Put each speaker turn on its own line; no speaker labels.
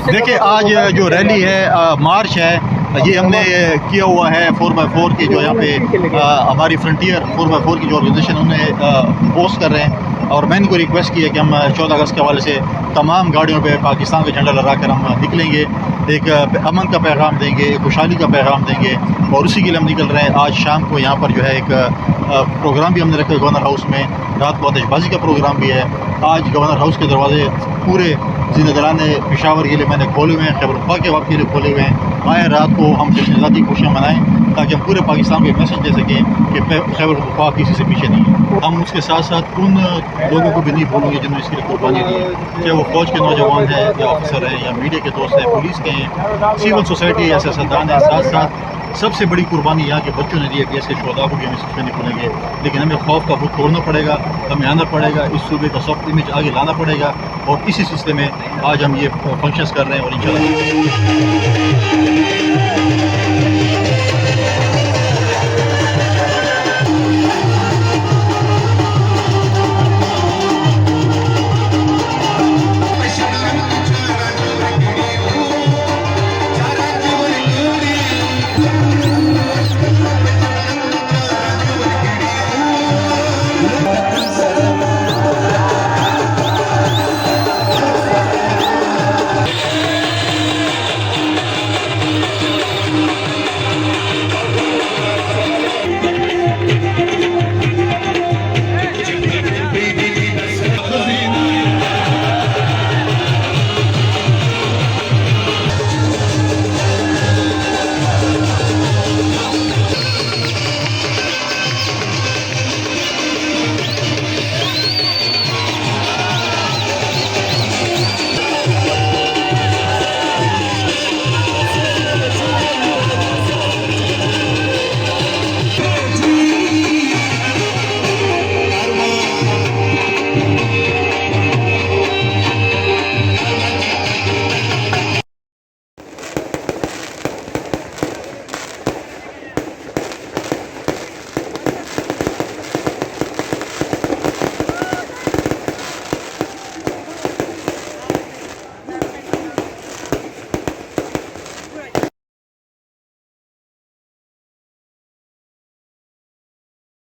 देखिए आज जो रैली है, मार्च है, ये हमने किया हुआ है 4x4 की, जो यहाँ पे हमारी फ्रंटियर 4x4 की जो ऑर्गेनाइजेशन उन्हें पोस्ट कर रहे हैं। और मैंने को रिक्वेस्ट की है कि हम 14 अगस्त के हवाले से तमाम गाड़ियों पे पाकिस्तान का झंडा लहरा कर हम निकलेंगे, एक अमन का पैगाम देंगे, एक खुशहाली का पैगाम देंगे। और उसी के लिए हम निकल रहे हैं। आज शाम को यहाँ पर जो है एक प्रोग्राम भी हमने रखा है गवर्नर हाउस में, रात को आतिशबाजी का प्रोग्राम भी है। आज गवर्नर हाउस के दरवाजे पूरे ज़िंदगान पेशावर के लिए मैंने खोले हुए हैं, खैबर पख्तूनख्वा के वक्त के लिए खोले हुए हैं। आए रात को हम जश्न आज़ादी की खुशियाँ मनाएं, ताकि हम पूरे पाकिस्तान को एक मैसेज दे सकें कि खैबर पख्तूनख्वा किसी से पीछे नहीं है। हम उसके साथ साथ उन लोगों को भी नहीं भूलेंगे जिन्होंने इसके लिए कुर्बानी दी है, चाहे वो फौज के नौजवान हैं या ऑफिसर हैं या मीडिया के दोस्त हैं, पुलिस के हैं, सिविल सोसाइटी या सियासतदान हैं। साथ साथ सबसे बड़ी कुर्बानी यहाँ के बच्चों ने दी है। देश के शोहदा को भी हम इसमें नहीं भूलेंगे, लेकिन हमें खौफ का बुत तोड़ना पड़ेगा, हमें आना पड़ेगा, इस सूबे का सॉफ्ट इमेज आगे लाना पड़ेगा। और इसी सिलसिले में आज हम ये फंक्शंस कर रहे हैं और इंशाल्लाह